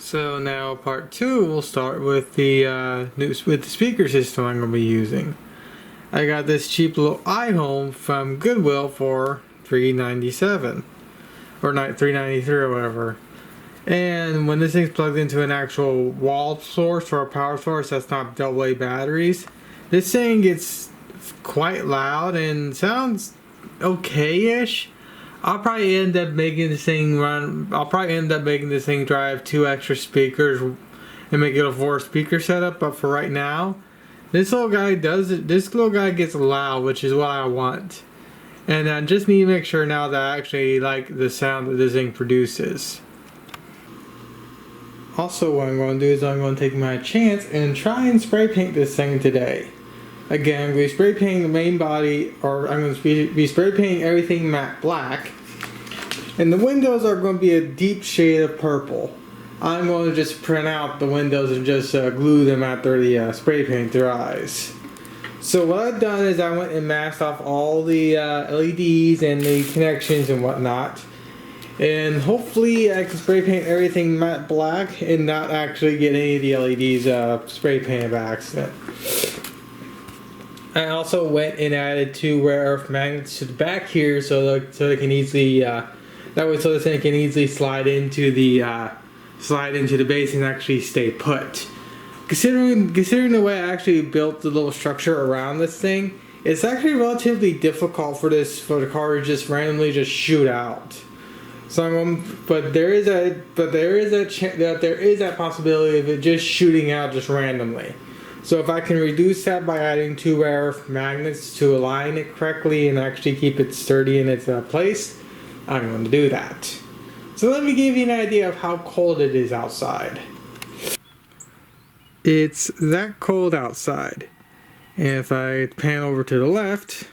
So now part 2 we'll start with the speaker system I'm going to be using. I got this cheap little iHome from Goodwill for $3.97 or $3.93 or whatever. And when this thing's plugged into an actual wall source or a power source that's not AA batteries, this thing gets quite loud and sounds okay-ish. I'll probably end up making this thing drive 2 extra speakers and make it a 4-speaker setup. But for right now, this little guy gets loud, which is what I want. And I just need to make sure now that I actually like the sound that this thing produces. Also, what I'm going to do is I'm going to take my chance and try and spray paint this thing today. Again, I'm going to be spray painting the main body, or I'm going to be spray painting everything matte black. And the windows are going to be a deep shade of purple. I'm going to just print out the windows and just glue them after the spray paint dries. So what I've done is I went and masked off all the LEDs and the connections and whatnot. And hopefully I can spray paint everything matte black and not actually get any of the LEDs spray painted by accident. I also went and added 2 rare earth magnets to the back here so they can easily so this thing can easily slide into the base and actually stay put. Considering the way I actually built the little structure around this thing, it's actually relatively difficult for the car to just randomly just shoot out. So there is that possibility of it just shooting out just randomly. So if I can reduce that by adding 2 rare earth magnets to align it correctly and actually keep it sturdy in its place, I'm going to do that. So let me give you an idea of how cold it is outside. It's that cold outside. And if I pan over to the left,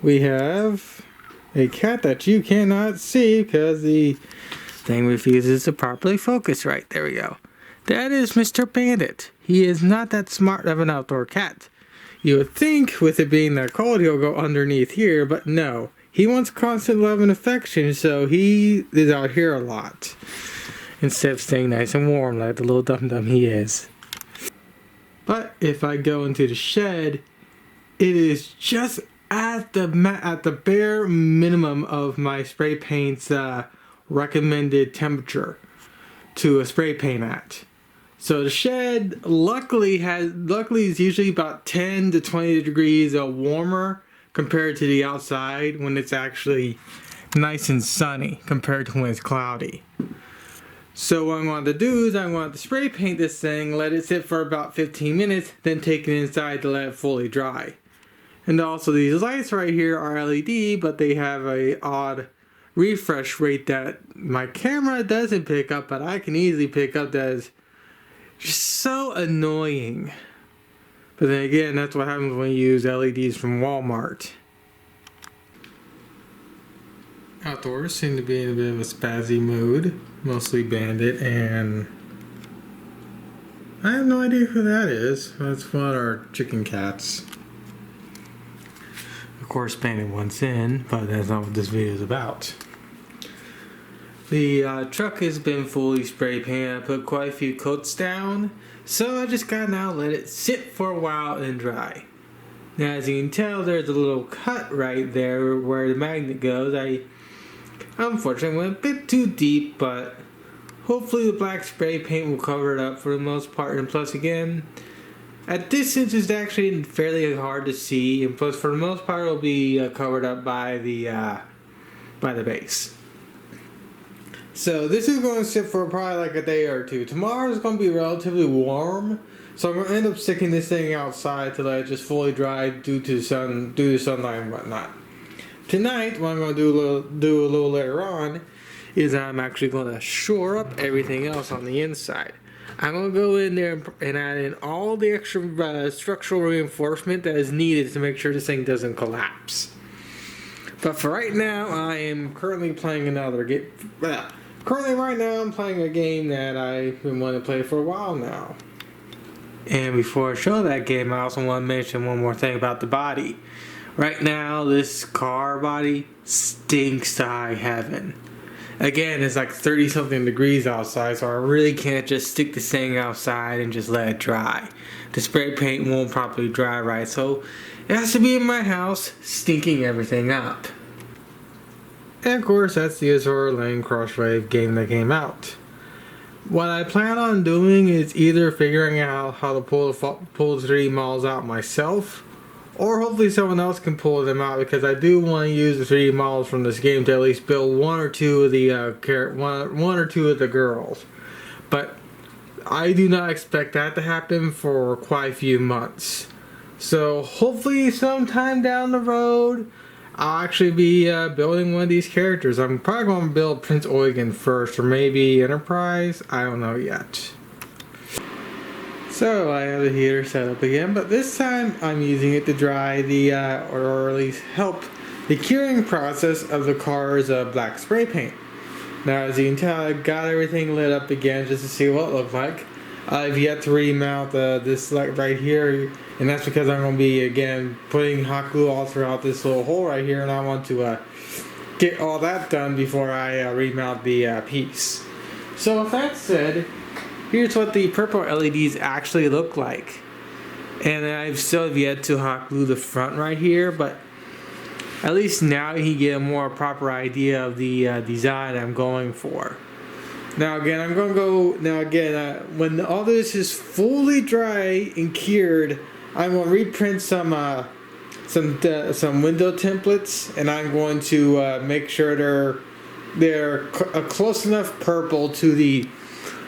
we have a cat that you cannot see because the thing refuses to properly focus right. There we go. That is Mr. Bandit. He is not that smart of an outdoor cat. You would think with it being that cold he'll go underneath here, but no. He wants constant love and affection, so he is out here a lot. Instead of staying nice and warm like the little dum-dum he is. But if I go into the shed, it is just at the bare minimum of my spray paint's recommended temperature to a spray paint at. So the shed luckily is usually about 10 to 20 degrees warmer compared to the outside when it's actually nice and sunny compared to when it's cloudy. So what I'm going to do is I'm going to spray paint this thing, let it sit for about 15 minutes, then take it inside to let it fully dry. And also these lights right here are LED, but they have a odd refresh rate that my camera doesn't pick up, but I can easily pick up. That is just so annoying. But then again, that's what happens when you use LEDs from Walmart. Outdoors seem to be in a bit of a spazzy mood. Mostly Bandit, and I have no idea who that is. That's one of our chicken cats. Of course, Bandit wants in, but that's not what this video is about. The truck has been fully spray painted. I put quite a few coats down, so I just gotta now let it sit for a while and dry. Now, as you can tell, there's a little cut right there where the magnet goes. I unfortunately went a bit too deep, but hopefully the black spray paint will cover it up for the most part. And plus, again, at distance it's actually fairly hard to see, and plus for the most part it'll be covered up by the base. So this is going to sit for probably like a day or 2. Tomorrow is going to be relatively warm, so I'm going to end up sticking this thing outside to let it just fully dry due to sunlight and whatnot. Tonight, what I'm going to do a little later on is I'm actually going to shore up everything else on the inside. I'm going to go in there and add in all the extra structural reinforcement that is needed to make sure this thing doesn't collapse. But for right now, I am currently playing another game. Right now, I'm playing a game that I've been wanting to play for a while now. And before I show that game, I also want to mention one more thing about the body. Right now, this car body stinks to high heaven. again, it's like 30 something degrees outside, so I really can't just stick this thing outside and just let it dry. The spray paint won't properly dry right, so it has to be in my house, stinking everything up. And of course, that's the Azure Lane Crosswave game that came out. What I plan on doing is either figuring out how to pull the 3D models out myself, or hopefully someone else can pull them out, because I do want to use the 3D models from this game to at least build one or two of the girls. But I do not expect that to happen for quite a few months. So hopefully sometime down the road, I'll actually be building one of these characters. I'm probably going to build Prince Eugen first, or maybe Enterprise. I don't know yet. So I have the heater set up again, but this time I'm using it to dry the, or at least help the curing process of the car's black spray paint. Now, as you can tell, I've got everything lit up again just to see what it looks like. I've yet to remount this light right here, and that's because I'm going to be, again, putting hot glue all throughout this little hole right here, and I want to get all that done before I remount the piece. So with that said, here's what the purple LEDs actually look like. And I've still yet to hot glue the front right here, but at least now you can get a more proper idea of the design I'm going for. Now again, I'm going to go, when all this is fully dry and cured, I'm going to reprint some window templates, and I'm going to make sure they're a close enough purple to the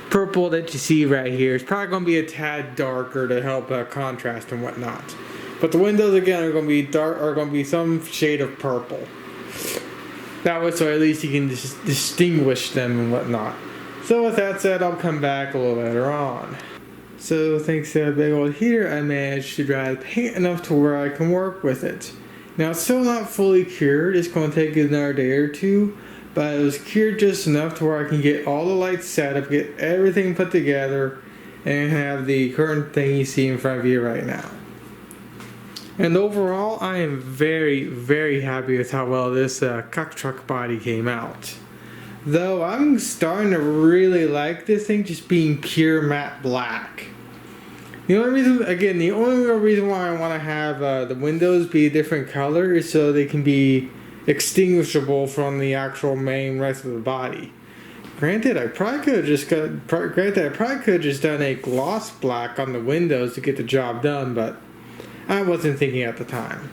purple that you see right here. It's probably going to be a tad darker to help contrast and whatnot. But the windows again are going to be dark, are going to be some shade of purple. That way, so at least you can distinguish them and whatnot. So with that said, I'll come back a little later on. So thanks to that big old heater, I managed to dry the paint enough to where I can work with it. Now it's still not fully cured. It's going to take another day or two, but it was cured just enough to where I can get all the lights set up, get everything put together, and have the current thing you see in front of you right now. And overall, I am very, very happy with how well this cock truck body came out. Though I'm starting to really like this thing just being pure matte black. The only real reason why I want to have the windows be a different color is so they can be extinguishable from the actual main rest of the body. Granted, I probably could have just done a gloss black on the windows to get the job done, but I wasn't thinking at the time.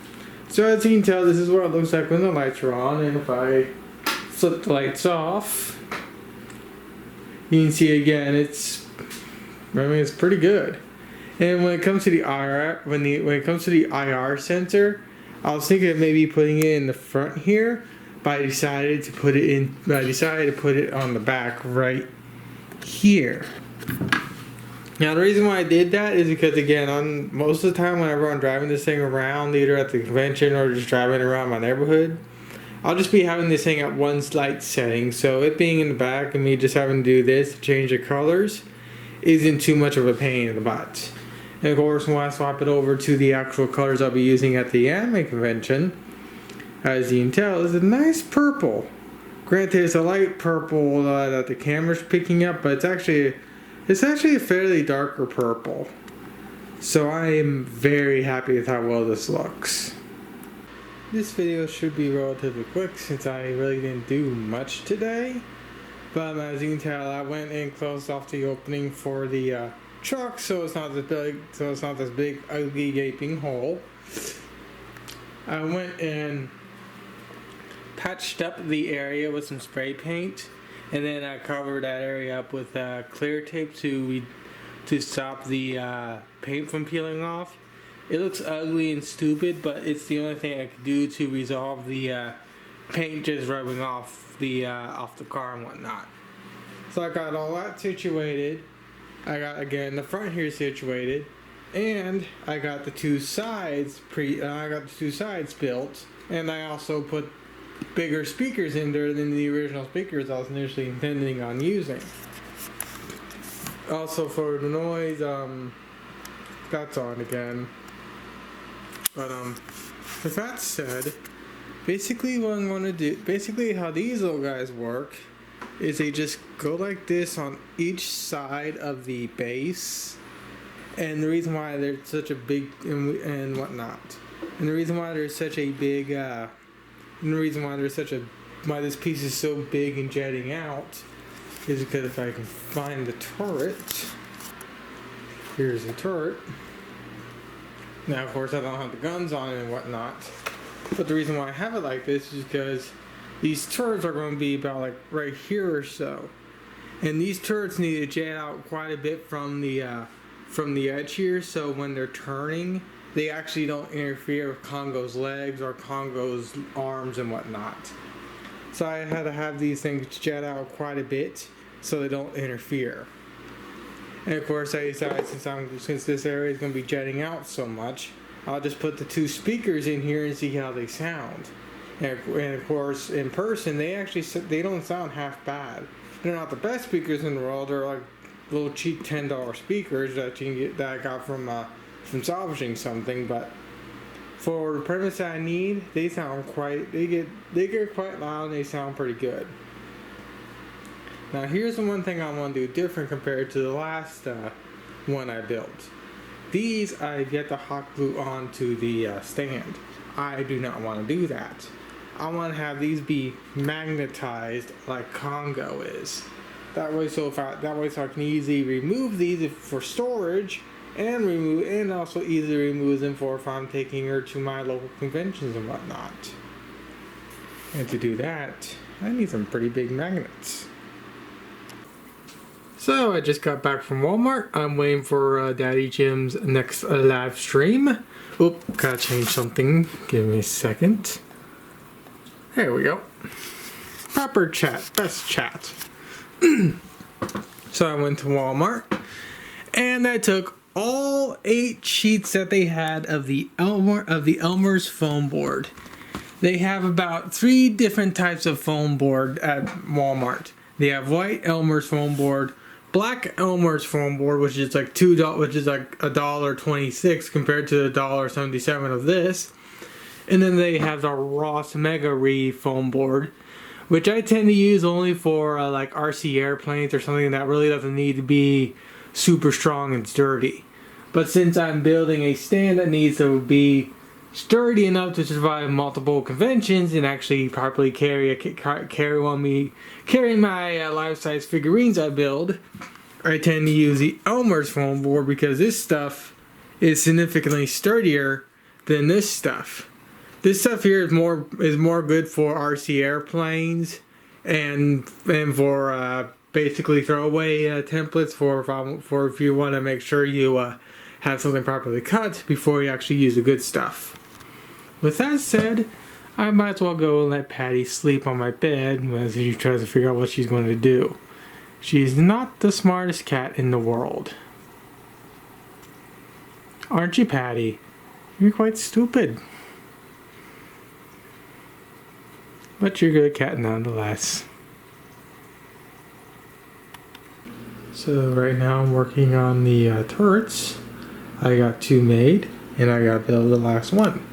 So as you can tell, this is what it looks like when the lights are on, and if I flip the lights off, you can see again it's pretty good. And when it comes to the IR sensor, I was thinking of maybe putting it in the front here, but I decided to put it on the back right here. Now the reason why I did that is because, again, most of the time whenever I'm driving this thing around, either at the convention or just driving around my neighborhood, I'll just be having this thing at one light setting, so it being in the back and me just having to do this to change the colors isn't too much of a pain in the butt. And of course, when I swap it over to the actual colors I'll be using at the anime convention, as you can tell, it's a nice purple. Granted, it's a light purple that the camera's picking up, but it's actually a fairly darker purple. So I am very happy with how well this looks. This video should be relatively quick since I really didn't do much today. But as you can tell, I went and closed off the opening for the truck, so it's not this big ugly gaping hole. I went and patched up the area with some spray paint, and then I covered that area up with clear tape to stop the paint from peeling off. It looks ugly and stupid, but it's the only thing I could do to resolve the paint just rubbing off the car and whatnot. So I got all that situated. I got, again, the front here situated, and I got the two sides built, and I also put bigger speakers in there than the original speakers I was initially intending on using. Also for the noise, that's on again. But with that said, basically what I'm going to do, basically how these little guys work, is they just go like this on each side of the base. And the reason why they're such a big and whatnot, and the reason why there's such a big, and the reason why there's such a why this piece is so big and jetting out, is because if I can find the turret, here's the turret. Now, of course, I don't have the guns on it and whatnot, but the reason why I have it like this is because these turrets are going to be about like right here or so, and these turrets need to jet out quite a bit from the edge here, so when they're turning, they actually don't interfere with Kongou's legs or Kongou's arms and whatnot. So I had to have these things jet out quite a bit so they don't interfere. And of course, I decided since this area is going to be jetting out so much, I'll just put the 2 speakers in here and see how they sound. And of course, in person, they don't sound half bad. They're not the best speakers in the world. They're like little cheap $10 speakers that you can get, that I got from salvaging something. But for the premise that I need, they sound they get quite loud and they sound pretty good. Now here's the one thing I want to do different compared to the last one I built. These I get to hot glue onto the stand. I do not want to do that. I want to have these be magnetized like Kongou is. That way, so I can easily remove these for storage, and also easily remove them for if I'm taking her to my local conventions and whatnot. And to do that, I need some pretty big magnets. So I just got back from Walmart. I'm waiting for Daddy Jim's next live stream. Oop, gotta change something. Give me a second. There we go. Proper chat, best chat. So I went to Walmart and I took all 8 sheets that they had of the Elmer's foam board. They have about 3 different types of foam board at Walmart. They have white Elmer's foam board, black Elmer's foam board, which is like which is like $1.26 compared to the $1.77 of this. And then they have the Ross Mega Re foam board, which I tend to use only for like RC airplanes or something that really doesn't need to be super strong and sturdy. But since I'm building a stand that needs to be sturdy enough to survive multiple conventions and actually properly carry my life-size figurines I build, I tend to use the Elmer's foam board because this stuff is significantly sturdier than this stuff. This stuff here is more good for RC airplanes and for basically throwaway templates for if you want to make sure you have something properly cut before you actually use the good stuff. With that said, I might as well go and let Patty sleep on my bed as she tries to figure out what she's going to do. She's not the smartest cat in the world. Aren't you, Patty? You're quite stupid. But you're a good cat nonetheless. So right now I'm working on the turrets. I got 2 made, and I got to build the last one.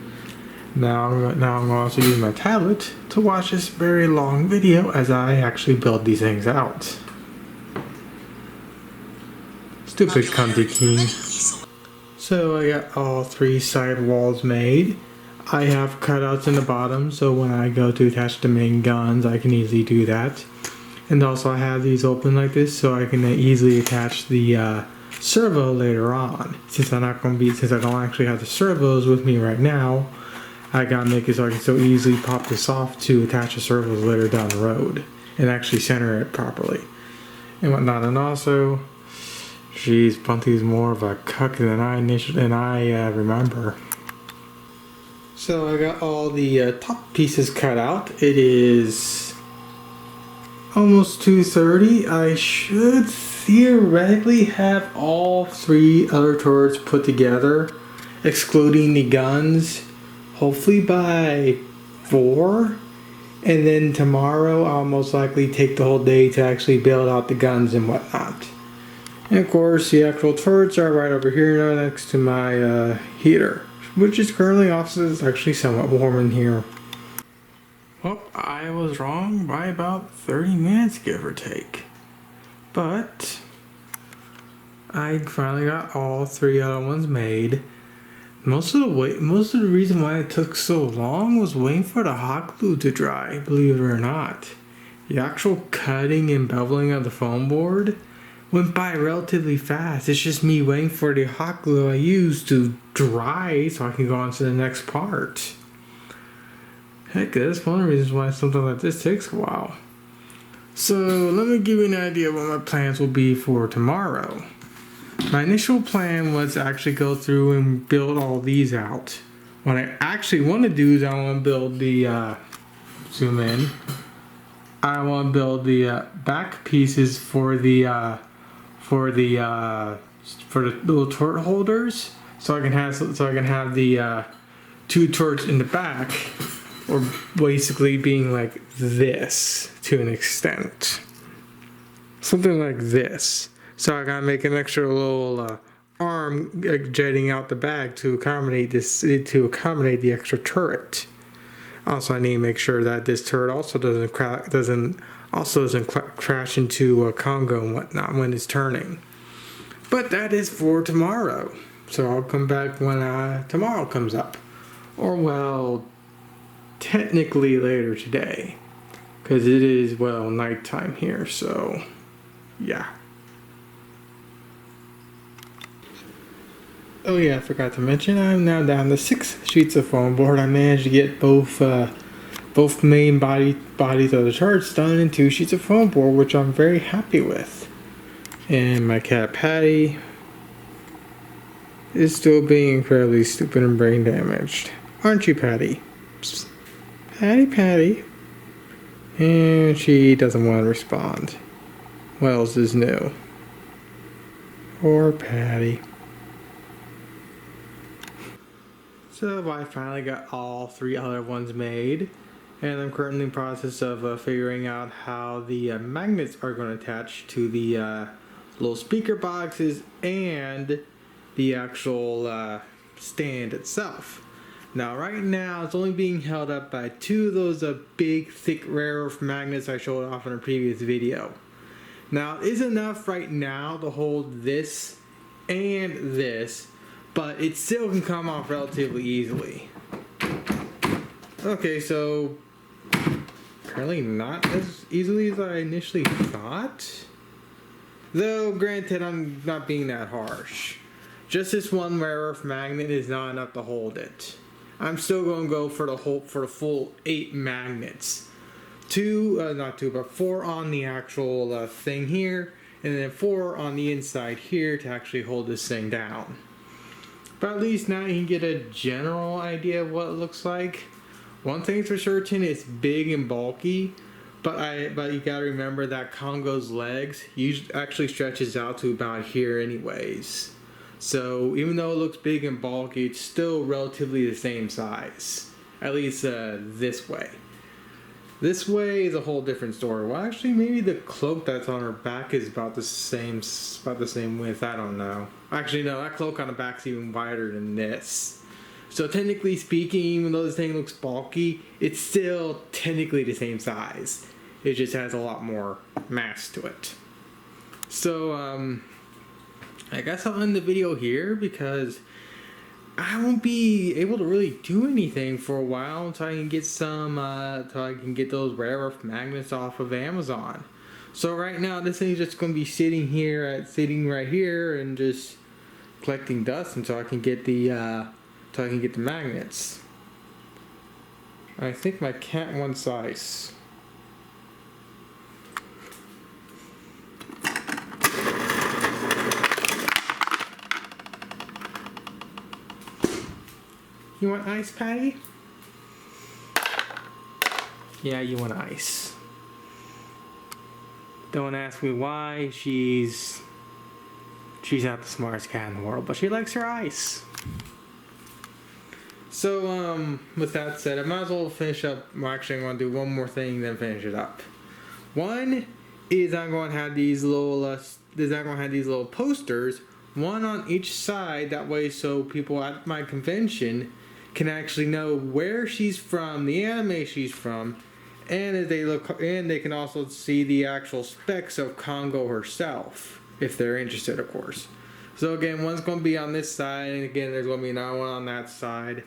Now I'm going to also use my tablet to watch this very long video as I actually build these things out. Stupid cunty king. So I got all 3 side walls made. I have cutouts in the bottom, so when I go to attach the main guns, I can easily do that. And also I have these open like this, so I can easily attach the servo later on. Since I don't actually have the servos with me right now, I gotta make it so I can so easily pop this off to attach the servos later down the road and actually center it properly and whatnot. And also, geez, Bunty's more of a cuck than I remember. So I got all the top pieces cut out. It is almost 2:30. I should theoretically have all 3 other turrets put together, excluding the guns, hopefully by 4. And then tomorrow I'll most likely take the whole day to actually build out the guns and whatnot. And of course the actual turrets are right over here next to my heater, which is currently off, so it's actually somewhat warm in here. Well, I was wrong by about 30 minutes, give or take. But I finally got all 3 other ones made. Most of the reason why it took so long was waiting for the hot glue to dry, believe it or not. The actual cutting and beveling of the foam board went by relatively fast. It's just me waiting for the hot glue I used to dry so I can go on to the next part. Heck, that's one of the reasons why something like this takes a while. So let me give you an idea of what my plans will be for tomorrow. My initial plan was to actually go through and build all these out. What I actually want to do is I want to build the, zoom in, I want to build the back pieces for the little turret holders, so I can have the 2 turrets in the back, or basically being like this to an extent, something like this. So I gotta make an extra little arm jetting out the back to accommodate the extra turret. Also, I need to make sure that this turret also doesn't crash into a Kongou and whatnot when it's turning. But that is for tomorrow. So I'll come back when tomorrow comes up, or well, technically later today, because it is nighttime here. So yeah. Oh yeah, I forgot to mention, I'm now down to 6 sheets of foam board. I managed to get both main bodies of the turrets done in 2 sheets of foam board, which I'm very happy with. And my cat Patty is still being incredibly stupid and brain damaged. Aren't you, Patty? Psst. Patty. And she doesn't want to respond. What else is new? Poor Patty. So I finally got all 3 other ones made, and I'm currently in the process of figuring out how the magnets are going to attach to the little speaker boxes and the actual stand itself. Now right now it's only being held up by 2 of those big thick rare earth magnets I showed off in a previous video. Now it is enough right now to hold this and this, but it still can come off relatively easily. Okay, so apparently not as easily as I initially thought. Though granted, I'm not being that harsh. Just this one rare earth magnet is not enough to hold it. I'm still going to go for the full 8 magnets. 4 on the actual thing here, and then 4 on the inside here to actually hold this thing down. But at least now you can get a general idea of what it looks like. One thing's for certain, it's big and bulky, but you gotta remember that Kongou's legs actually stretches out to about here anyways. So even though it looks big and bulky, it's still relatively the same size. At least this way. This way is a whole different story. Well, actually, maybe the cloak that's on her back is about the same width. I don't know. Actually, no, that cloak on the back's even wider than this. So technically speaking, even though this thing looks bulky, it's still technically the same size. It just has a lot more mass to it. So, I guess I'll end the video here because I won't be able to really do anything for a while until I can get those rare earth magnets off of Amazon. So right now this thing's just going to be sitting right here and just collecting dust until I can get the magnets. I think my cat wants ice. You want ice, Patty? Yeah, you want ice. Don't ask me why. She's not the smartest cat in the world, but she likes her ice. So, with that said, I might as well finish up. Well, actually, I'm going to do one more thing, then finish it up. One is I'm going to have these little posters, one on each side. That way, so people at my convention can actually know where she's from, the anime she's from, And if they look, and they can also see the actual specs of Kongou herself, if they're interested, of course. So again, one's going to be on this side, and again, there's going to be another one on that side.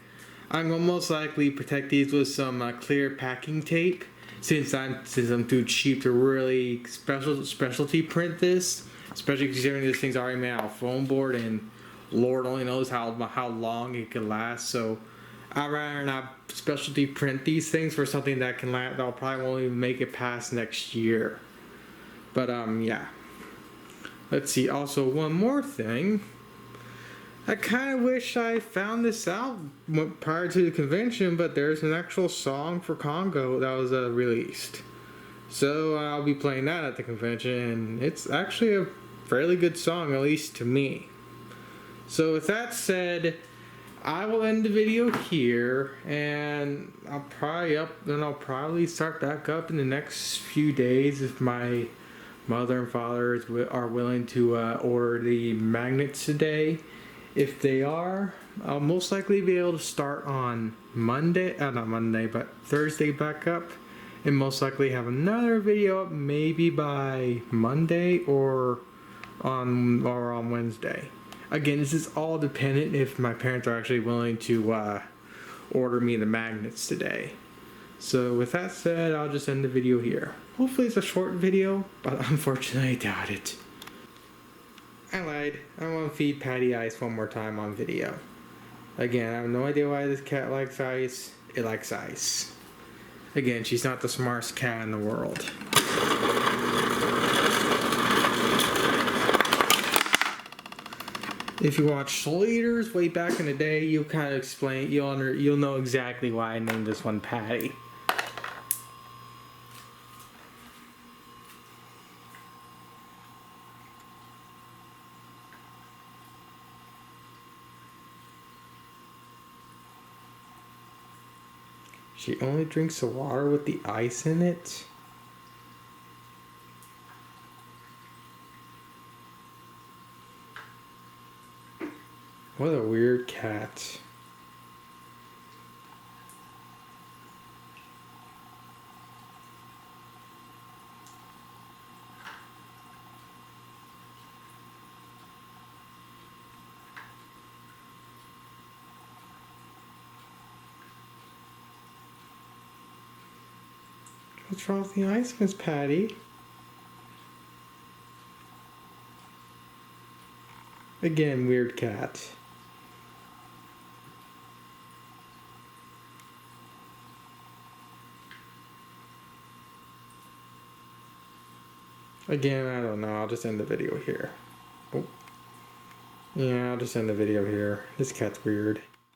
I'm going to most likely protect these with some clear packing tape, since I'm too cheap to really specialty print this, especially considering this thing's already made out of foam board, and Lord only knows how long it can last. So I'd rather not specialty print these things for something that can last. That'll probably won't even make it past next year. But yeah. Let's see. Also, one more thing. I kind of wish I found this out prior to the convention, but there's an actual song for Kongou that was released. So I'll be playing that at the convention, and it's actually a fairly good song, at least to me. So with that said, I will end the video here, and I'll probably start back up in the next few days if my mother and father are willing to order the magnets today. If they are, I'll most likely be able to start on Monday, not Monday, but Thursday back up, and most likely have another video up maybe by Monday or on Wednesday. Again, this is all dependent if my parents are actually willing to order me the magnets today. So with that said, I'll just end the video here. Hopefully it's a short video, but unfortunately I doubt it. I lied. I want to feed Patty ice one more time on video. Again, I have no idea why this cat likes ice. It likes ice. Again, she's not the smartest cat in the world. If you watched Leaders way back in the day, you'll kind of explain. You'll know exactly why I named this one Patty. She only drinks the water with the ice in it. What a weird cat. What's wrong with the ice, Miss Patty? Again, weird cat. Again, I don't know. I'll just end the video here. Oh. Yeah, I'll just end the video here. This cat's weird.